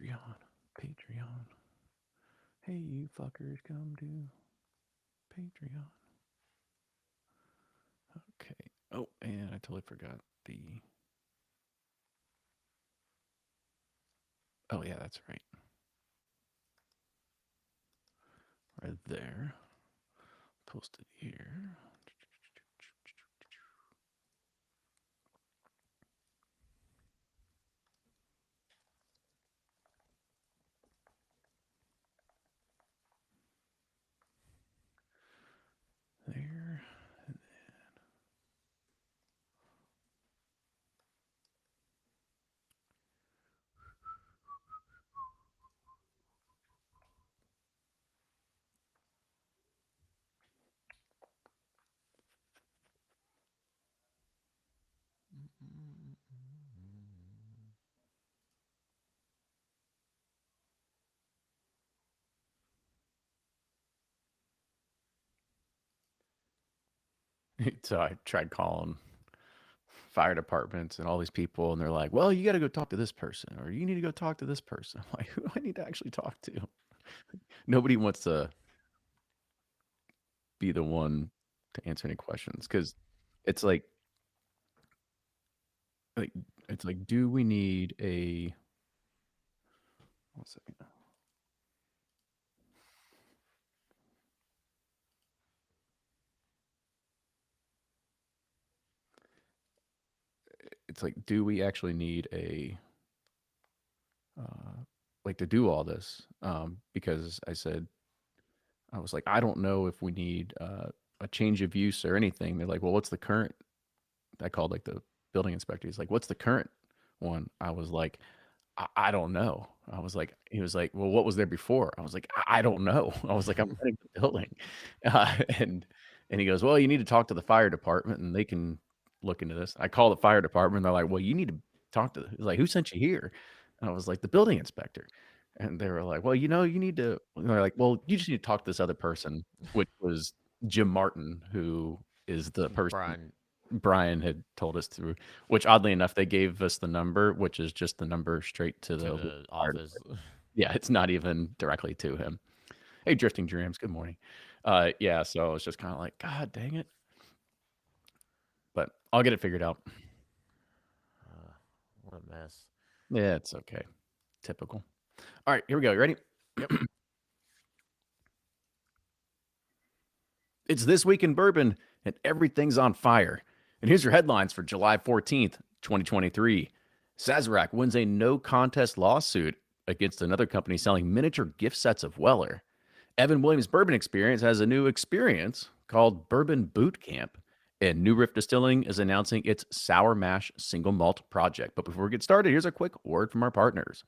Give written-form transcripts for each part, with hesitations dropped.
Patreon. Patreon. Hey, you fuckers, come to Patreon. Okay. Oh, and I totally forgot the. Oh, yeah, that's right. Right there. Post it here. There. So I tried calling fire departments and all these people, and they're like, "Well, you got to go talk to this person, or you need to go talk to this person." I'm like, "Who do I need to actually talk to?" Nobody wants to be the one to answer any questions because it's like it's like, do we need a? One second. It's like, do we actually need a like to do all this? Because I was like, I don't know if we need a change of use or anything. They're like, well, what's the current? I called like the building inspector. He's like, what's the current one? I was like, I don't know. I was like, he was like, well, what was there before? I was like, I don't know. I was like, I'm running the building, and he goes, well, you need to talk to the fire department and they can look into this. I call the fire department. They're like, well, you need to talk to. He's like, who sent you here? And I was like, the building inspector. And they were like, well, you need to. And they're like, well, you just need to talk to this other person, which was Jim Martin, who is the person Brian Brian had told us through, which oddly enough, they gave us the number, which is just the number straight to to the the fire office. department. Yeah, it's not even directly to him. Hey, Drifting Dreams, good morning. Yeah, so it's just kind of like, God dang it. But I'll get it figured out. What a mess. Yeah, it's okay. Typical. All right, here we go. You ready? Yep. It's This Week in Bourbon, and everything's on fire. And here's your headlines for July 14th, 2023. Sazerac wins a no contest lawsuit against another company selling miniature gift sets of Weller. Evan Williams Bourbon Experience has a new experience called Bourbon Boot Camp. And New Riff Distilling is announcing its Sour Mash Single Malt project. But before we get started, here's a quick word from our partners.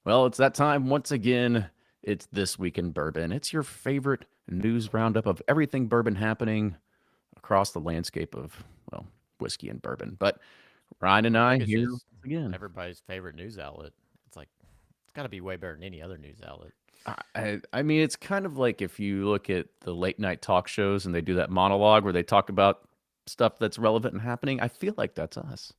Well, it's that time once again. It's This Week in Bourbon. It's your favorite news roundup of everything bourbon happening across the landscape of, well, whiskey and bourbon. But Ryan and I I think it's here once just again. everybody's favorite news outlet. It's like it's got to be way better than any other news outlet. I mean, it's kind of like if you look at the late night talk shows and they do that monologue where they talk about stuff that's relevant and happening. I feel like that's us.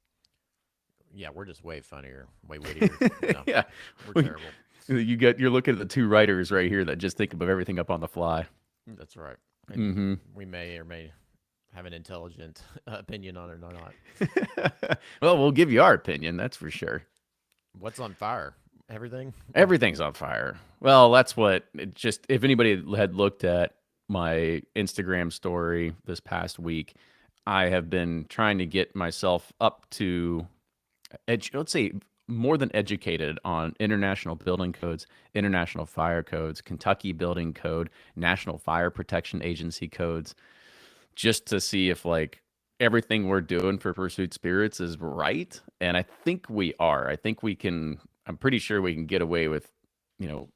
Yeah, we're just way funnier, way wittier. No, Yeah. we're We- terrible. you're looking at the two writers right here that just think of everything up on the fly. That's right. And Hmm. we may or may have an intelligent opinion on it or not. Well, we'll give you our opinion, that's for sure. What's on fire? Everything. Everything's on fire. Well, that's what it just, if anybody had looked at my Instagram story this past week, I have been trying to get myself up to, let's say, more than educated on international building codes, international fire codes, Kentucky building code, National Fire Protection Agency codes, just to see if like everything we're doing for Pursuit Spirits is right. And I think we are. I think we can. I'm pretty sure we can get away with, you know,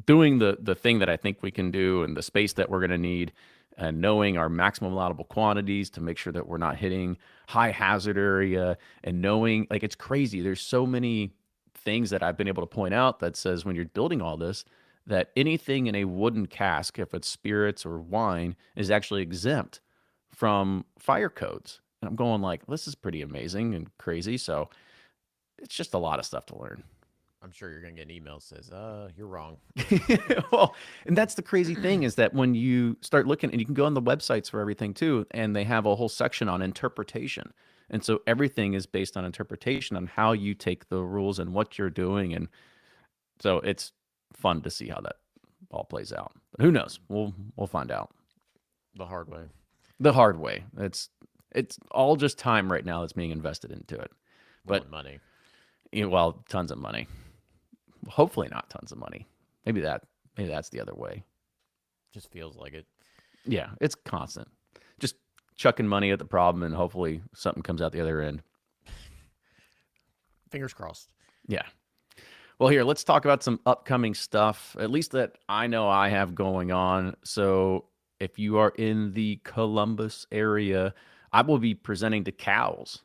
doing the thing that I think we can do and the space that we're going to need, and knowing our maximum allowable quantities to make sure that we're not hitting high hazard area, and knowing like it's crazy. There's so many things that I've been able to point out that says when you're building all this, that anything in a wooden cask, if it's spirits or wine, is actually exempt from fire codes. And I'm going like, this is pretty amazing and crazy. So It's just a lot of stuff to learn. I'm sure you're gonna get an email that says, you're wrong. Well, and that's the crazy thing is that when you start looking, and you can go on the websites for everything too, and they have a whole section on interpretation. And so everything is based on interpretation on how you take the rules and what you're doing. And so it's fun to see how that all plays out. But who knows? We'll find out The hard way. the hard way. It's all just time right now that's being invested into it. Well, But and money. well, tons of money. Hopefully not tons of money. Maybe that's the other way. Just feels like it. Yeah, it's constant. Just chucking money at the problem and hopefully something comes out the other end. Fingers crossed. Yeah. Well, here, let's talk about some upcoming stuff, at least that I know I have going on. So, if you are in the Columbus area, I will be presenting to cows.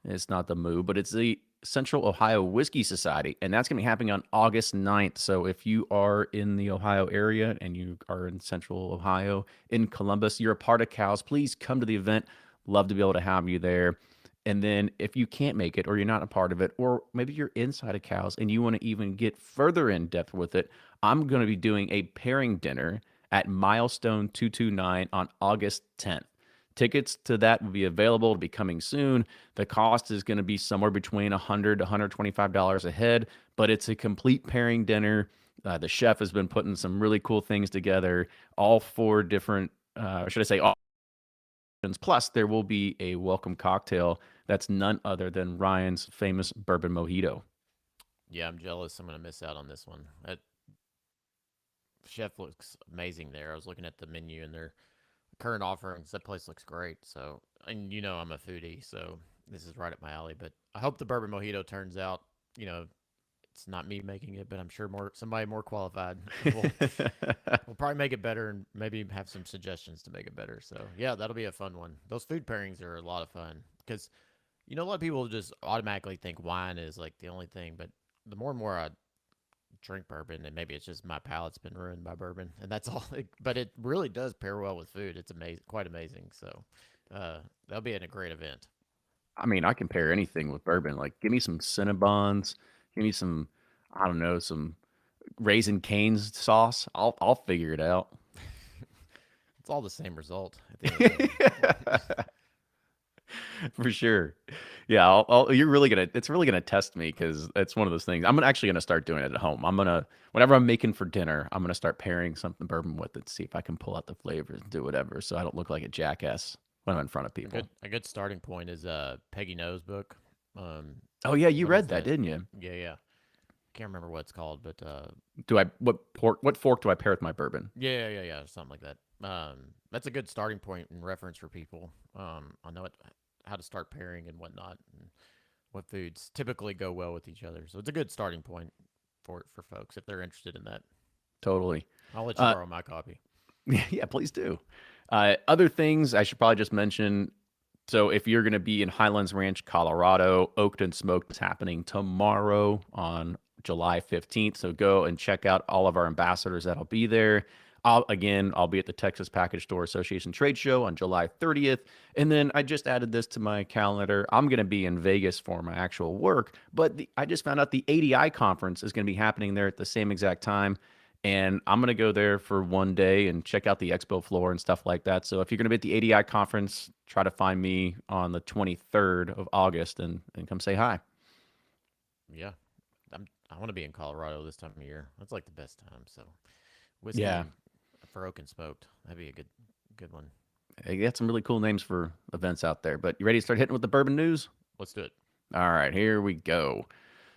It's not the Moo, but it's the Central Ohio Whiskey Society, and that's going to be happening on August 9th. So, if you are in the Ohio area and you are in Central Ohio, in Columbus, you're a part of cows, please come to the event. Love to be able to have you there. And then if you can't make it or you're not a part of it, or maybe you're inside of cows and you want to even get further in depth with it, I'm going to be doing a pairing dinner at Milestone 229 on August 10th. Tickets to that will be available to be coming soon. The cost is going to be somewhere between $100 to $125 a head, but it's a complete pairing dinner. The chef has been putting some really cool things together, all four different, should I say, all. Plus, there will be a welcome cocktail that's none other than Ryan's famous bourbon mojito. Yeah, I'm jealous. I'm gonna miss out on this one. That chef looks amazing there. I was looking at the menu and their current offerings. That place looks great. So, and I'm a foodie, so this is right up my alley. But I hope the bourbon mojito turns out. It's not me making it, but I'm sure somebody more qualified will probably make it better and maybe have some suggestions to make it better. So yeah, that'll be a fun one. Those food pairings are a lot of fun because a lot of people just automatically think wine is like the only thing, but the more and more I drink bourbon, and maybe it's just my palate's been ruined by bourbon, and that's all. But it really does pair well with food. It's amazing, quite amazing. So that'll be a great event. I mean, I can pair anything with bourbon. Like, give me some Cinnabons, give me some, I don't know, some Raisin Cane's sauce. I'll figure it out. It's all the same result at the end of the day. For sure. Yeah, you're really gonna. It's really gonna test me because it's one of those things. Actually gonna start doing it at home. I'm gonna whenever I'm making for dinner, I'm gonna start pairing something bourbon with it. See if I can pull out the flavors and do whatever, so I don't look like a jackass when I'm in front of A people. good a good starting point is Peggy No's book. Um, Oh yeah, you what is read that, that? didn't you? Yeah, yeah. Can't remember what it's called, but What fork do I pair with my bourbon? yeah, yeah, yeah, something like that. That's a good starting point and reference for people. I know how to start pairing and whatnot, and what foods typically go well with each other. So it's a good starting point for folks if they're interested in that. Totally. I'll let you Uh, borrow my copy. yeah, please do. Other things I should probably just mention. So if you're going to be in Highlands Ranch, Colorado, Oakton Smoked is happening tomorrow on July 15th. So go and check out all of our ambassadors that'll be there. I'll be at the Texas Package Store Association Trade Show on July 30th. And then I just added this to my calendar. I'm going to be in Vegas for my actual work, but I just found out the ADI conference is going to be happening there at the same exact time. And I'm going to go there for one day and check out the expo floor and stuff like that. So if you're going to be at the ADI conference, try to find me on the 23rd of August and come say hi. Yeah, I want to be in Colorado this time of year. That's like the best time. So Yeah. whiskey for oak and smoked. That'd be a good one. They got some really cool names for events out there. But you ready to start hitting with the bourbon news? Let's do it. All right, here we go.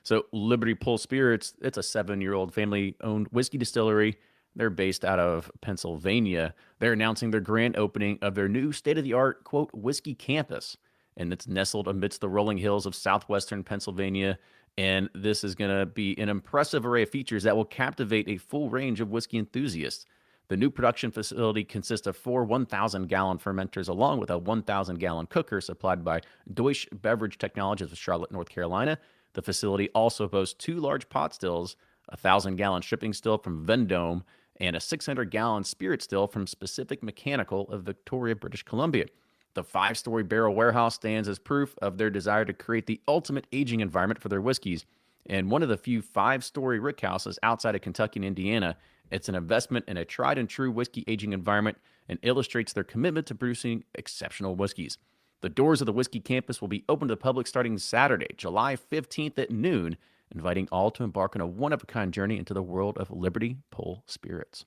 So, Liberty Pull Spirits, it's a 7-year-old family owned whiskey distillery. They're based out of Pennsylvania. They're announcing their grand opening of their new state of the art, quote, whiskey campus. And it's nestled amidst the rolling hills of southwestern Pennsylvania. And this is going to be an impressive array of features that will captivate a full range of whiskey enthusiasts. The new production facility consists of 4 1,000-gallon fermenters along with a 1,000-gallon cooker supplied by Deutsche Beverage Technologies of Charlotte, North Carolina. The facility also boasts 2 large pot stills, a 1,000-gallon shipping still from Vendome, and a 600-gallon spirit still from Specific Mechanical of Victoria, British Columbia. The 5-story barrel warehouse stands as proof of their desire to create the ultimate aging environment for their whiskeys. And one of the few 5-story rickhouses outside of Kentucky and Indiana, it's an investment in a tried and true whiskey aging environment and illustrates their commitment to producing exceptional whiskeys. The doors of the whiskey campus will be open to the public starting Saturday, July 15th at noon, inviting all to embark on a one of a kind journey into the world of Liberty Pole spirits.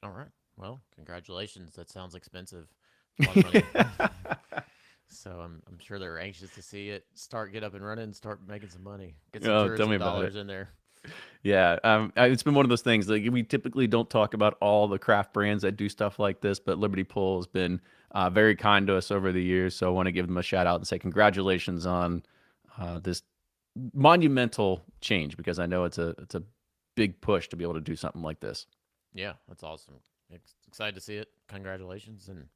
All right. Well, congratulations. That sounds expensive. A lot of money. So I'm sure they're anxious to see it start, get up and running, start making some money, get some Oh, tell me tourism about it. dollars in there. Yeah, it's been one of those things. Like we typically don't talk about all the craft brands that do stuff like this, but Liberty Pool has been very kind to us over the years. So I want to give them a shout out and say congratulations on this monumental change because I know it's a big push to be able to do something like this. Yeah, that's awesome. Excited to see it. Congratulations, and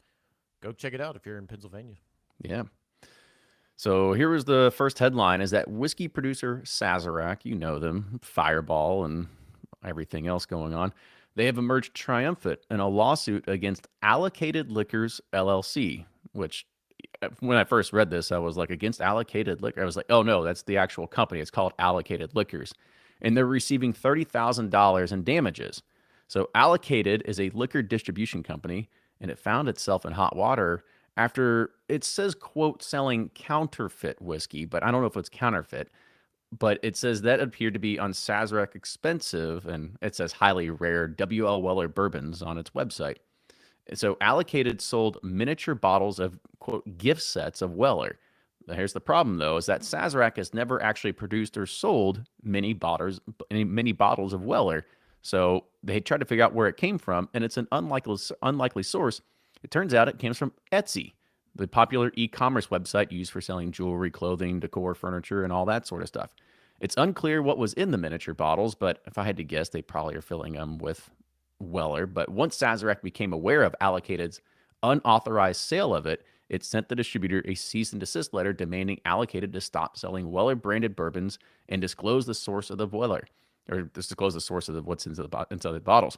go check it out if you're in Pennsylvania. Yeah. So here was the first headline: is that whiskey producer Sazerac, you know them, Fireball and everything else going on, they have emerged triumphant in a lawsuit against Allocated Liquors LLC, which when I first read this, I was like, against Allocated Liquor. I was like, oh no, that's the actual company. It's called Allocated Liquors. And they're receiving $30,000 in damages. So Allocated is a liquor distribution company, and it found itself in hot water after it says, quote, selling counterfeit whiskey, but I don't know if it's counterfeit. But it says that appeared to be on Sazerac expensive, and it says highly rare WL Weller bourbons on its website. So Allocated sold miniature bottles of quote gift sets of Weller. Here's the problem though, is that Sazerac has never actually produced or sold many bottles of Weller. So they tried to figure out where it came from, and it's an unlikely source. It turns out it came from Etsy, the popular e-commerce website used for selling jewelry, clothing, decor, furniture, and all that sort of stuff. It's unclear what was in the miniature bottles, but if I had to guess, they probably are filling them with Weller. But once Sazerac became aware of Allocated's unauthorized sale of it, it sent the distributor a cease and desist letter demanding Allocated to stop selling Weller branded bourbons and disclose the source of the Weller, or disclose the source of what's inside the bottles.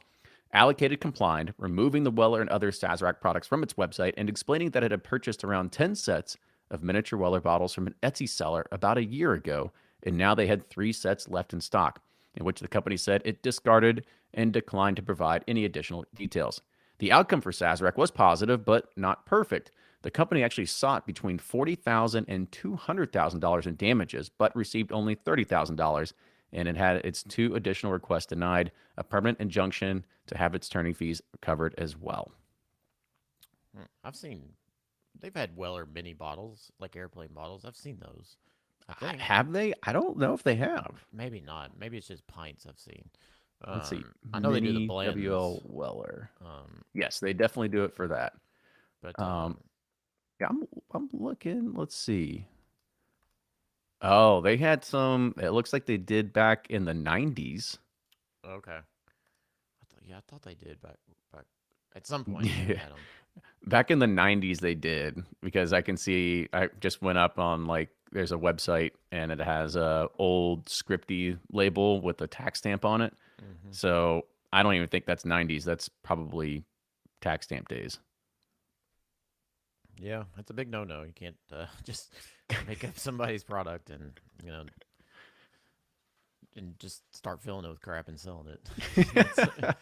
Allocated complied, removing the Weller and other Sazerac products from its website and explaining that it had purchased around 10 sets of miniature Weller bottles from an Etsy seller about a year ago, and now they had 3 sets left in stock, in which the company said it discarded and declined to provide any additional details. The outcome for Sazerac was positive, but not perfect. The company actually sought between $40,000 and $200,000 in damages, but received only $30,000, and it had its 2 additional requests denied, a permanent injunction to have its attorney fees covered as well. I've seen they've had Weller mini bottles, like airplane bottles. I've seen those. I think Have they? I don't know if they have. maybe not. Maybe it's just pints I've seen. Let's see. I know they do the Mini WL blends. Weller. Um, Yes, they definitely do it for that. but Um, yeah, I'm looking. Let's see. Oh, they had some. It looks like they did back in the 90s. okay. Yeah, I thought they did back at some point. They Yeah. had them. Back in the 90s, they did because I can see. I just went up on like there's a website and it has a old scripty label with a tax stamp on it. Hmm. So I don't even think that's 90s. That's probably tax stamp days. Yeah, that's a big no-no. You can't just make up somebody's product and you know and just start filling it with crap and selling it.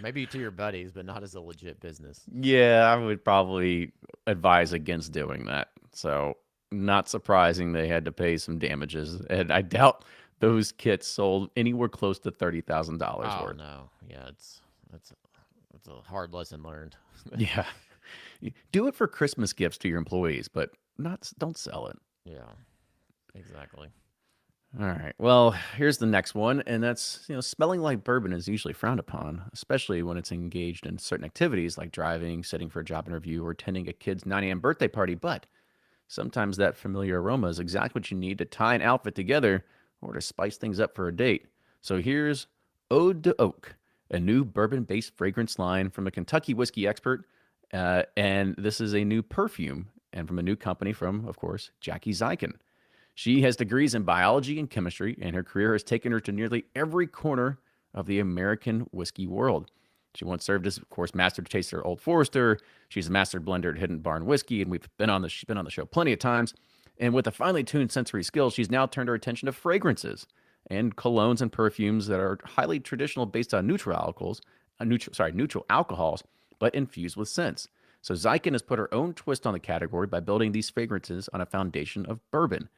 Maybe to your buddies, but not as a legit business. Yeah, I would probably advise against doing that. So, not surprising they had to pay some damages. And I doubt those kits sold anywhere close to $30,000 Oh worth. no, yeah, it's a hard lesson learned. Yeah. Do it for Christmas gifts to your employees, but not don't sell it. Yeah, exactly. All right. Well, here's the next one, and that's, smelling like bourbon is usually frowned upon, especially when it's engaged in certain activities like driving, sitting for a job interview, or attending a kid's 9 a.m. birthday party. But sometimes that familiar aroma is exactly what you need to tie an outfit together or to spice things up for a date. So here's Ode to Oak, a new bourbon-based fragrance line from a Kentucky whiskey expert, and this is a new perfume and from a new company from, of course, Jackie Zykan. She has degrees in biology and chemistry, and her career has taken her to nearly every corner of the American whiskey world. She once served as, of course, master taster at Old Forester. She's a master blender at Hidden Barn Whiskey, and she's been on the show plenty of times. And with a finely tuned sensory skills, she's now turned her attention to fragrances and colognes and perfumes that are highly traditional, based on neutral alcohols, but infused with scents. So Zykin has put her own twist on the category by building these fragrances on a foundation of bourbon.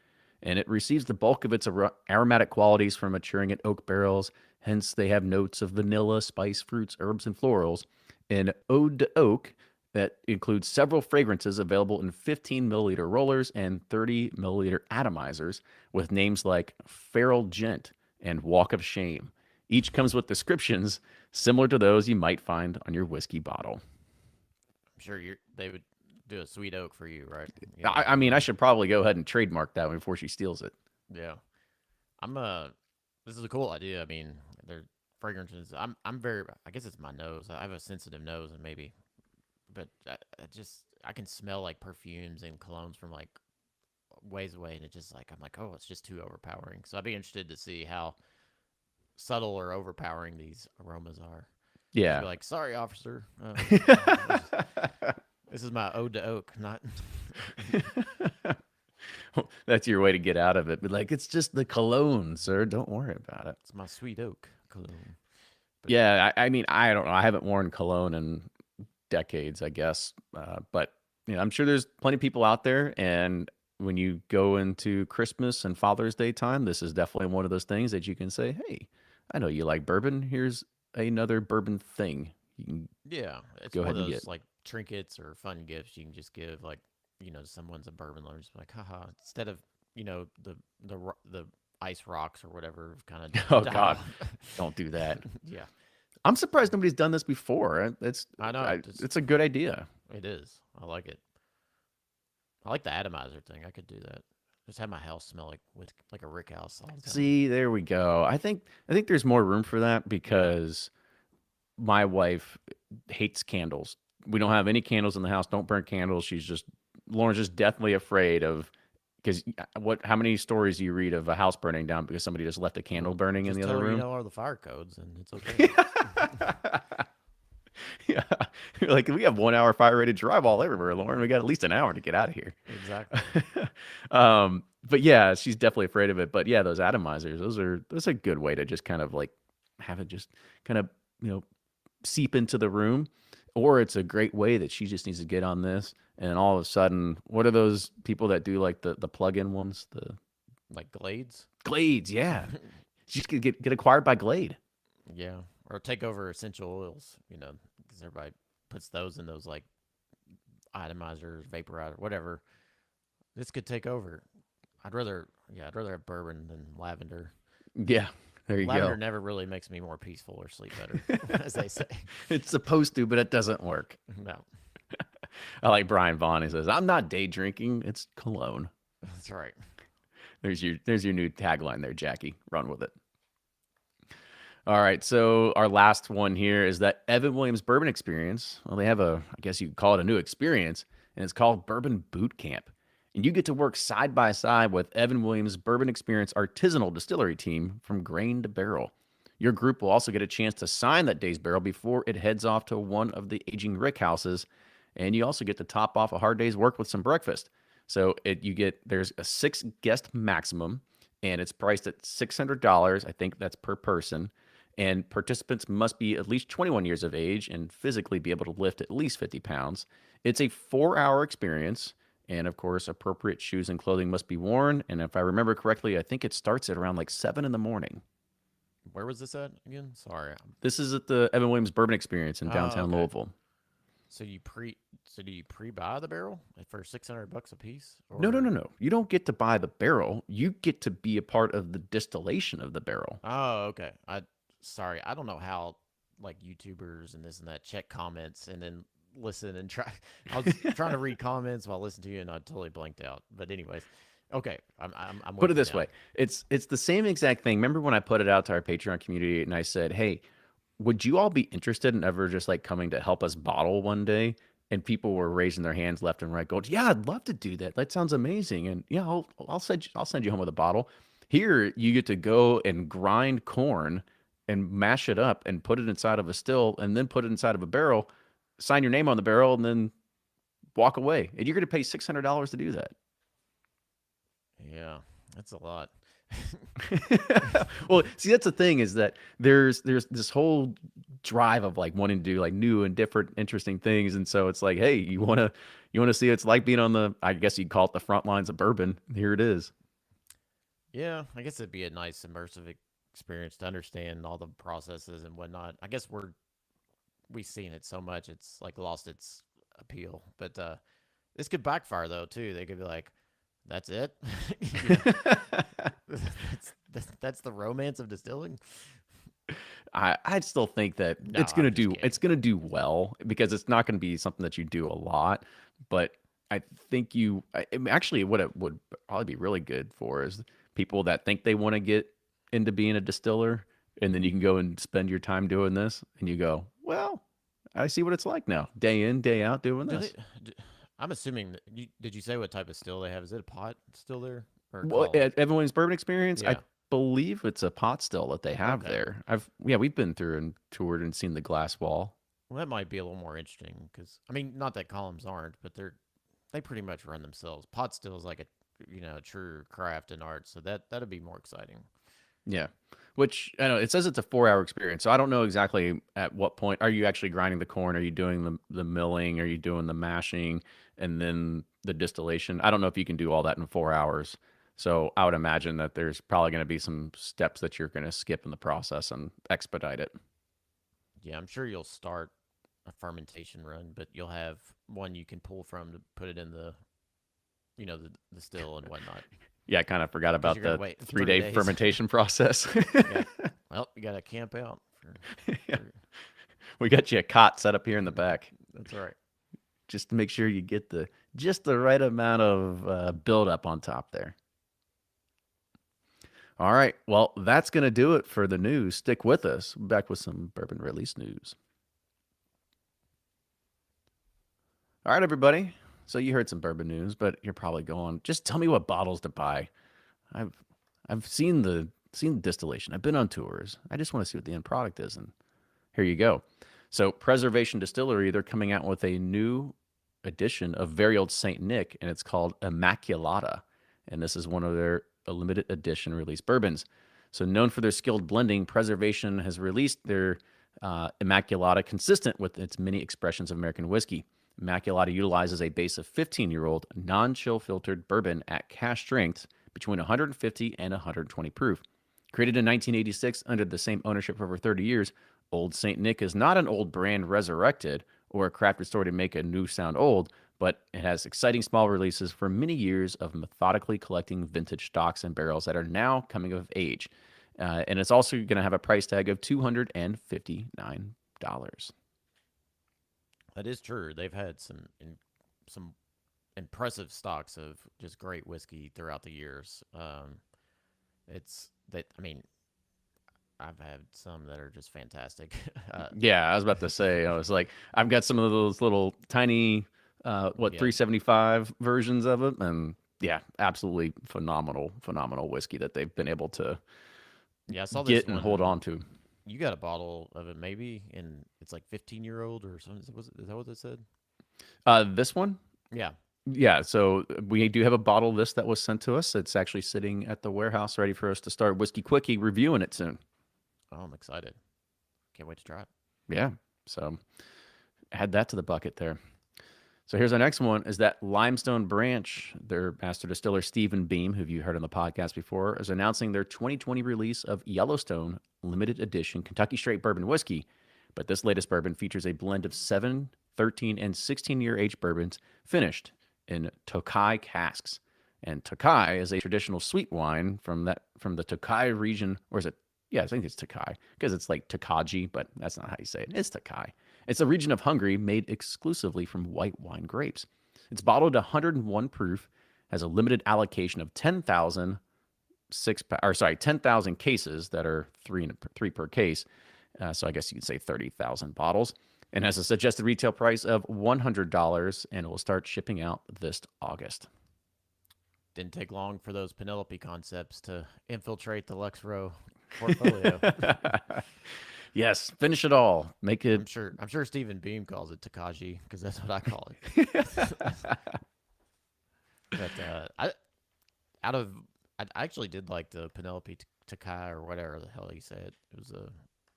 And it receives the bulk of its aromatic qualities from maturing in oak barrels. Hence, they have notes of vanilla, spice, fruits, herbs, and florals. An ode to oak that includes several fragrances available in 15 milliliter rollers and 30 milliliter atomizers with names like Feral Gent and Walk of Shame. Each comes with descriptions similar to those you might find on your whiskey bottle. I'm sure they would do a sweet oak for you, right? I mean, I should probably go ahead and trademark that one before she steals it. Yeah. I'm This is a cool idea. I mean, they're fragrances. I'm very. I guess it's my nose. I have a sensitive nose, and maybe, but I can smell like perfumes and colognes from like ways away, and it just like I'm like, oh, it's just too overpowering. So I'd be interested to see how subtle or overpowering these aromas are. Just Yeah. be like, sorry, officer. This is my ode to oak, not. That's your way to get out of it. But like, it's just the cologne, sir. Don't worry about it. It's my sweet oak cologne. But Yeah, I mean, I don't know. I haven't worn cologne in decades, I guess. But I'm sure there's plenty of people out there. And when you go into Christmas and Father's Day time, this is definitely one of those things that you can say, "Hey, I know you like bourbon. Here's another bourbon thing you can yeah, it's go one ahead of and those get." like trinkets or fun gifts you can just give, like someone's a bourbon lover, just be like, haha. Instead of the ice rocks or whatever, kind Oh of died God, off. don't do that. Yeah, I'm surprised nobody's done this before. I know. It's a good idea. It is. I like it. I like the atomizer thing. I could do that. Just have my house smell like a rick house all the time. See, there we go. I think there's more room for that Yeah. because my wife hates candles. We don't have any candles in the house. Don't burn candles. Lauren's just deathly afraid of because how many stories do you read of a house burning down because somebody just left a candle Well, burning in just the tell other her you room? know all the fire codes and it's okay. Yeah. Like we have 1 hour fire rated drywall everywhere, Lauren. We got at least an hour to get out of here. Exactly. But yeah, she's definitely afraid of it. But yeah, those atomizers, those are a good way to just kind of like have it just kind of, you know, seep into the room. Or it's a great way that she just needs to get on this. And all of a sudden, what are those people that do like the plug-in ones? The Like Glades. Glades, yeah. She's gonna get acquired by Glade. Yeah. Or take over essential oils, because everybody puts those in those like atomizers, vaporizer, whatever. This could take over. I'd rather have bourbon than lavender. Yeah, there you Lavender go. never really makes me more peaceful or sleep better, as they say. It's supposed to, but it doesn't work. No, I like Brian Vaughn. He says, "I'm not day drinking. It's cologne." that's right. There's your new tagline there, Jackie. Run with it. All right. So our last one here is that Evan Williams Bourbon Experience. Well, they have I guess you could call it a new experience, and it's called Bourbon Boot Camp. And you get to work side by side with Evan Williams Bourbon Experience artisanal distillery team from grain to barrel. Your group will also get a chance to sign that day's barrel before it heads off to one of the aging rick houses, and you also get to top off a hard day's work with some breakfast. So there's a 6 guest maximum, and it's priced at $600. I think that's per person. And participants must be at least 21 years of age and physically be able to lift at least 50 pounds. It's a 4-hour experience. And of course, appropriate shoes and clothing must be worn. And if I remember correctly, I think it starts at around like 7 in the morning. Where was this at again? Sorry. This is at the Evan Williams Bourbon Experience in Oh, downtown okay. Louisville. So do you pre-buy the barrel for $600 a piece, No, no, or? no, no. You don't get to buy the barrel. You get to be a part of the distillation of the barrel. Oh, okay. Sorry, I don't know how like YouTubers and this and that check comments and then listen and try. I was trying to read comments while listening to you, and I totally blanked out. But anyways, okay, I'm Put it with you this now. way. It's the same exact thing. Remember when I put it out to our Patreon community and I said, "Hey, would you all be interested in ever just like coming to help us bottle one day?" And people were raising their hands left and right, going, "Yeah, I'd love to do that. That sounds amazing." And yeah, I'll send you home with a bottle. Here, you get to go and grind corn and mash it up and put it inside of a still and then put it inside of a barrel, sign your name on the barrel, and then walk away. And you're going to pay $600 to do that. Yeah, that's a lot. Well, see, that's the thing is that there's this whole drive of like wanting to do like new and different, interesting things, and so it's like, hey, you want to see what it's like being on the, I guess you'd call it the front lines of bourbon. Here it is. Yeah, I guess it'd be a nice immersive experience to understand all the processes and whatnot. I guess we've seen it so much it's like lost its appeal. But this could backfire though too. They could be like, "That's it," you know. That's the romance of distilling. I'd still think that No, I'm just kidding. it's gonna do well because it's not gonna be something that you do a lot, but I think I mean, actually what it would probably be really good for is people that think they want to get into being a distiller, and then you can go and spend your time doing this, and you go, well, I see what it's like now, day in, day out doing Do they? this. Do, I'm assuming that did you say what type of still they have? Is it a pot still there or a Well, column? everyone's bourbon experience, I Yeah. believe it's a pot still that they have Okay. there. Yeah, we've been through and toured and seen the glass wall. Well, that might be a little more interesting because I mean, not that columns aren't, but they pretty much run themselves. Pot still is like a true craft and art, so that'd be more exciting. Yeah. Which I know it says it's a 4 hour experience. So I don't know exactly at what point are you actually grinding the corn? Are you doing the milling? Are you doing the mashing and then the distillation? I don't know if you can do all that in 4 hours. So I would imagine that there's probably going to be some steps that you're going to skip in the process and expedite it. Yeah, I'm sure you'll start a fermentation run, but you'll have one you can pull from to put it in the still and whatnot. Yeah, I kind of forgot Because about you're gonna the wait 3 day 3 days. fermentation process. Yeah. Well, you gotta camp out Yeah. for We got you a cot set up here in the back that's all right. just to make sure you get the just the right amount of build up on top there. All right. Well, that's going to do it for the news. Stick with us. Back with some bourbon release news. All right, everybody. So you heard some bourbon news, but you're probably going, just tell me what bottles to buy. I've I've seen the distillation. I've been on tours. I just want to see what the end product is, and here you go. So Preservation Distillery, they're coming out with a new edition of very old Saint Nick, and it's called Immaculata. And this is one of their limited edition release bourbons. So known for their skilled blending, Preservation has released their Immaculata consistent with its many expressions of American whiskey. Immaculata utilizes a base of 15-year-old non-chill filtered bourbon at cask strengths between 150 and 120 proof. Created in 1986 under the same ownership for over 30 years, Old St. Nick is not an old brand resurrected or a craft restored to make a new sound old, but it has exciting small releases for many years of methodically collecting vintage stocks and barrels that are now coming of age. And it's also going to have a price tag of $259. That is true. They've had some impressive stocks of just great whiskey throughout the years. It's that I mean, I've had some that are just fantastic. Yeah, I was about to say, I was like, I've got some of those little tiny, Yeah, 375 versions of it. And yeah, absolutely phenomenal, phenomenal whiskey that they've been able to yeah. I saw this get and hold one. on to. You got a bottle of it, maybe, and it's like 15-year-old or something. Is that what it said? This one, Yeah. yeah. So we do have a bottle of this that was sent to us. It's actually sitting at the warehouse, ready for us to start Whiskey Quickie reviewing it soon. Oh, I'm excited. Can't wait to try it. Yeah. So add that to the bucket there. So here's our next one is that Limestone Branch, their master distiller Stephen Beam, who you heard on the podcast before, is announcing their 2020 release of Yellowstone limited edition Kentucky Straight Bourbon Whiskey. But this latest bourbon features a blend of 7, 13, and 16-year aged bourbons finished in Tokai casks. And Tokai is a traditional sweet wine from the Tokai region, or is it? Yeah, I think it's Tokai because it's like Tokaji, but that's not how you say it. It's Tokai. It's a region of Hungary made exclusively from white wine grapes. It's bottled at 101 proof, has a limited allocation of 10,000 10,000 cases that are three per case. So I guess you could say 30,000 bottles, and has a suggested retail price of $100, and it will start shipping out this August. Didn't take long for those Penelope concepts to infiltrate the Lux Row portfolio. Yes, finish it all. Make it. I'm sure Stephen Beam calls it Takaji because that's what I call it. But I out of I actually did like the Penelope Takai or whatever the hell he said. It was a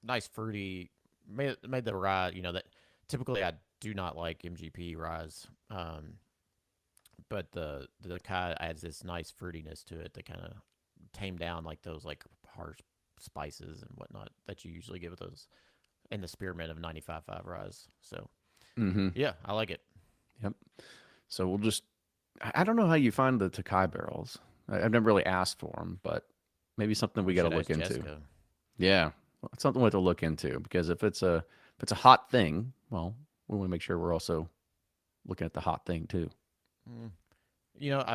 nice fruity made the rye. That typically I do not like MGP ryes, but the Kai adds this nice fruitiness to it that kind of tame down like those like harsh spices and whatnot that you usually get with those in the spearmint of 95.5 ryes. So Mm-hmm. yeah, I like it. Yep. So we'll just. I don't know how you find the Takai barrels. I've never really asked for them, but maybe something we We got to should look ask into. Jessica. Yeah, well, it's something we have to look into because if it's a hot thing, well, we want to make sure we're also looking at the hot thing too. Mm.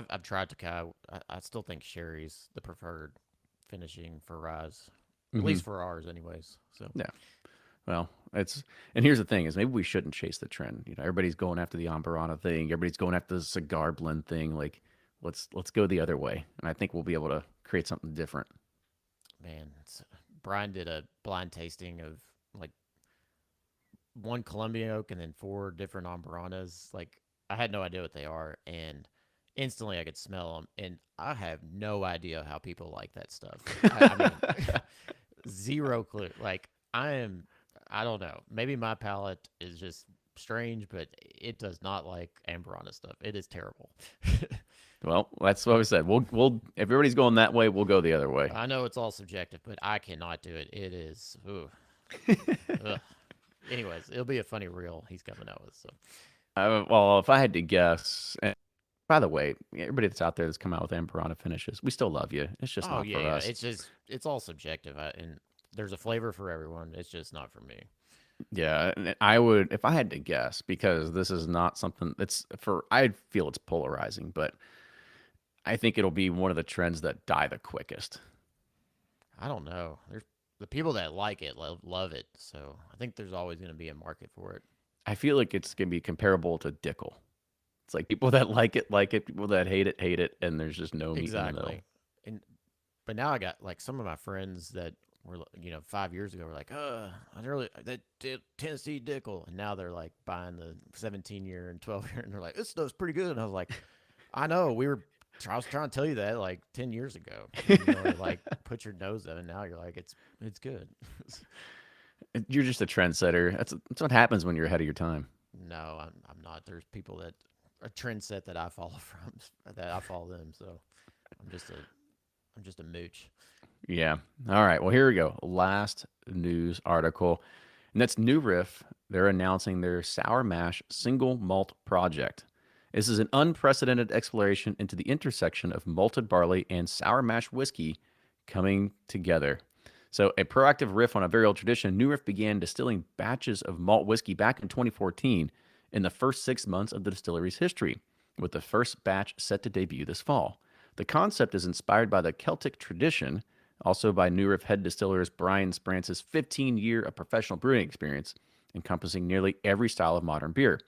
I've tried Takai. I still think sherry's the preferred finishing for ryes, at Mm-hmm. least for ours, anyways. So Yeah. Well, it's and here's the thing: is maybe we shouldn't chase the trend. Everybody's going after the Ambarana thing. Everybody's going after the cigar blend thing. Like, let's go the other way, and I think we'll be able to create something different. man, Brian did a blind tasting of like one Colombian oak and then four different Ambaranas. Like I had no idea what they are, and instantly I could smell them, and I have no idea how people like that stuff. I mean, zero clue. Like I don't know. Maybe my palate is just strange, but it does not like Ambarana stuff. It is terrible. Well, that's what we said. We'll if everybody's going that way, we'll go the other way. I know it's all subjective, but I cannot do it. It is. Ugh, ugh. Anyways, it'll be a funny reel he's coming out with. So Well, if I had to guess, and by the way, everybody that's out there that's come out with Amperana finishes, we still love you. It's just oh not yeah, for yeah. us. It's all subjective, and there's a flavor for everyone. It's just not for me. Yeah, and I would if I had to guess because this is not something that's for. I feel it's polarizing, but I think it'll be one of the trends that die the quickest. I don't know. There's the people that like it love it, so I think there's always going to be a market for it. I feel like it's gonna be comparable to Dickel. It's like people that like it, people that hate it, and there's just no meat in the middle. Exactly. And but now I got like some of my friends that were 5 years ago were like, I really that Tennessee Dickel, and now they're like buying the 17 year and 12 year, and they're like, this stuff's pretty good. And I was like, I know I was trying to tell you that like 10 years ago, and you only like put your nose at it. And now you're like, it's good. You're just a trendsetter. That's what happens when you're ahead of your time. No, I'm not. There's people that a trend set that I follow from that I follow them. So I'm just a I'm just a mooch. Yeah. All right. Well, here we go. Last news article, and that's New Riff. They're announcing their sour mash single malt project. This is an unprecedented exploration into the intersection of malted barley and sour mash whiskey coming together. So, a proactive riff on a very old tradition, New Riff began distilling batches of malt whiskey back in 2014 in the first 6 months of the distillery's history, with the first batch set to debut this fall. The concept is inspired by the Celtic tradition, also by New Riff head distillers Brian Sprance's 15-year of professional brewing experience, encompassing nearly every style of modern beer.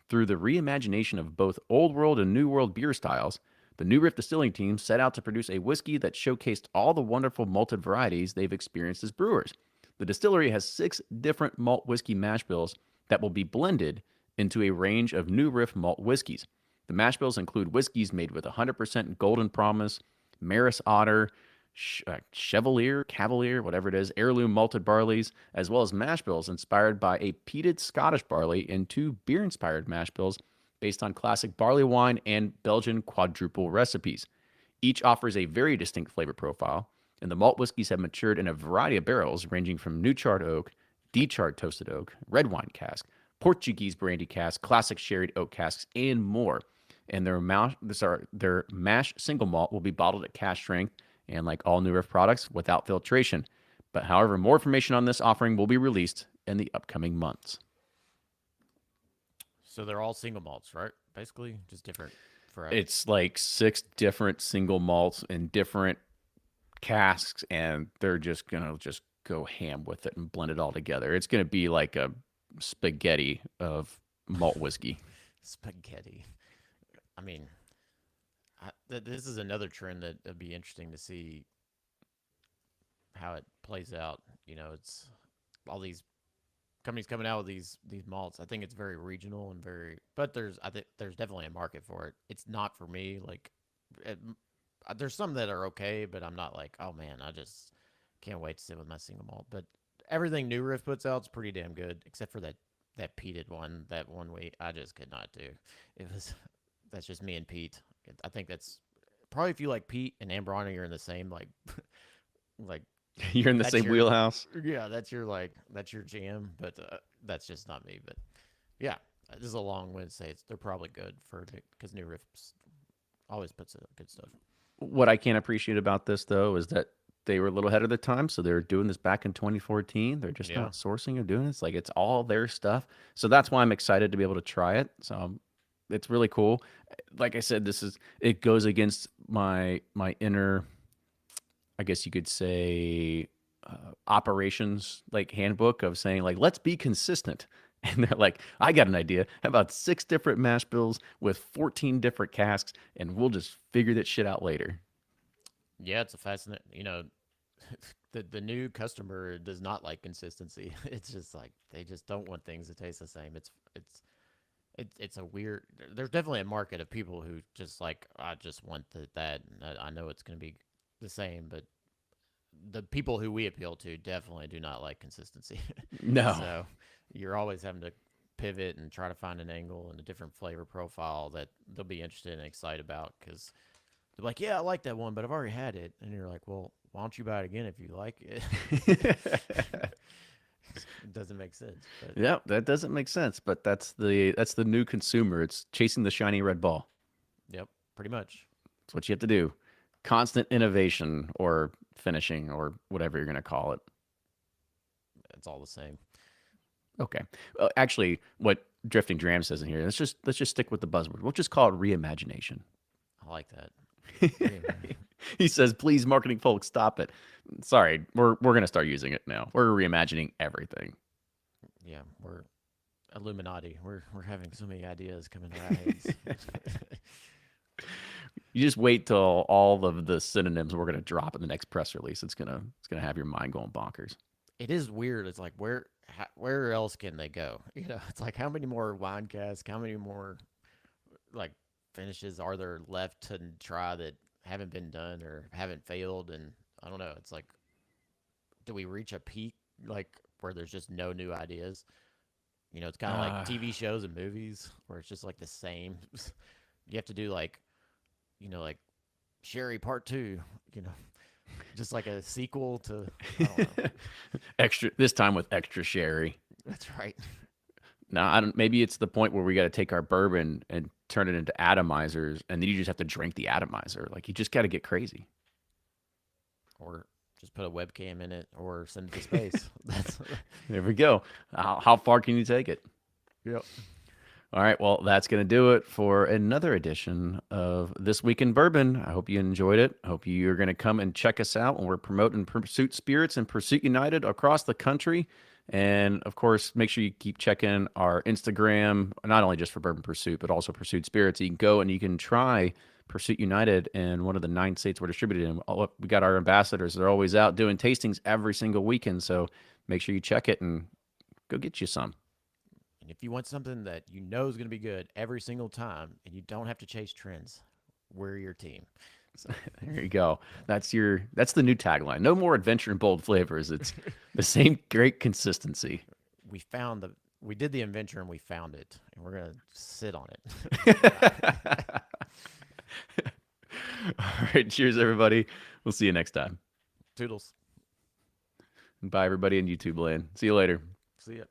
Through the reimagination of both Old World and New World beer styles, the New Riff distilling team set out to produce a whiskey that showcased all the wonderful malted varieties they've experienced as brewers. The distillery has 6 different malt whiskey mash bills that will be blended into a range of New Riff malt whiskeys. The mash bills include whiskeys made with 100% Golden Promise, Maris Otter, Chevalier, Cavalier, whatever it is, heirloom malted barleys, as well as mash bills inspired by a peated Scottish barley and 2 beer-inspired mash bills based on classic barley wine and Belgian quadruple recipes. Each offers a very distinct flavor profile, and the malt whiskeys have matured in a variety of barrels ranging from new charred oak, decharred toasted oak, red wine cask, Portuguese brandy cask, classic sherried oak casks, and more. And their mash single malt will be bottled at cask strength and like all New Riff products without filtration. But however, more information on this offering will be released in the upcoming months. So they're all single malts, right? Basically, just different forever. It's like 6 different single malts in different casks, and they're just gonna just go ham with it and blend it all together. It's gonna be like a spaghetti of malt whiskey. Spaghetti. I mean, this is another trend that would be interesting to see. how it plays out. It's all these companies coming out with these malts. I think it's very regional and very, but I think there's definitely a market for it. It's not for me. Like, it, there's some that are okay, but I'm not like, oh man, I just can't wait to sit with my single malt. But everything New Riff puts out is pretty damn good, except for that peated one. That one week I just could not do. It was that's just me and Pete. I think that's probably if you like Pete and Ambrana, you're in the same like You're in the that's same your wheelhouse. yeah, that's your jam, but that's just not me. But yeah, this is a long way to say they're probably good for because New Riffs always puts out good stuff. What I can't appreciate about this though is that they were a little ahead of the time, so they were doing this back in 2014. They're just Yeah, not sourcing or doing this. Like it's all their stuff. So that's why I'm excited to be able to try it. So it's really cool. Like I said, it goes against my inner, I guess you could say, operations like handbook of saying like let's be consistent. And they're like, I got an idea. How about 6 different mash bills with 14 different casks, and we'll just figure that shit out later. yeah, it's a fascinating. The new customer does not like consistency. It's just like they just don't want things to taste the same. It's a weird. There's definitely a market of people who just like I just want that. And I know it's going to be the same, but the people who we appeal to definitely do not like consistency. No. So you're always having to pivot and try to find an angle and a different flavor profile that they'll be interested and excited about because they're like, yeah, I like that one, but I've already had it. And you're like, well, why don't you buy it again if you like it? It doesn't make sense. But Yeah, that doesn't make sense, but that's the new consumer. It's chasing the shiny red ball. yep, pretty much. That's what you have to do. Constant innovation or finishing or whatever you're going to call it. It's all the same. Okay. Actually, what Drifting Dram says in here, let's just stick with the buzzword. We'll just call it reimagination. I like that. He says, "Please, marketing folks, stop it." Sorry, we're gonna start using it now. We're reimagining everything. Yeah, we're Illuminati. We're having so many ideas coming to our heads. You just wait till all of the synonyms we're gonna drop in the next press release. It's gonna have your mind going bonkers. It is weird. It's like where else can they go? It's like how many more wine casks, how many more like finishes are there left to try that haven't been done or haven't failed? And I don't know. It's like, do we reach a peak like where there's just no new ideas? It's kind of like Uh, TV shows and movies where it's just like the same. You have to do like Sherry Part Two. You know, just like a sequel to I don't know. extra this time with extra sherry. That's right. Now, I don't. Maybe it's the point where we got to take our bourbon and turn it into atomizers, and then you just have to drink the atomizer. Like you just got to get crazy. Or just put a webcam in it or send it to space. That's There we go. How far can you take it? yep. All right. Well, that's going to do it for another edition of This Week in Bourbon. I hope you enjoyed it. I hope you're going to come and check us out when we're promoting Pursuit Spirits and Pursuit United across the country. And of course, make sure you keep checking our Instagram, not only just for Bourbon Pursuit, but also Pursuit Spirits. You can go and you can try Pursuit United in one of the 9 states we're distributed in. We got our ambassadors. They're always out doing tastings every single weekend. So make sure you check it and go get you some. And if you want something that you know is going to be good every single time and you don't have to chase trends, we're your team. So There you go. That's the new tagline. No more adventure and bold flavors. It's the same great consistency. we did the adventure and we found it and we're going to sit on All it. right. Cheers, everybody. We'll see you next time. Toodles. Bye, everybody in YouTube land. See you later. See ya.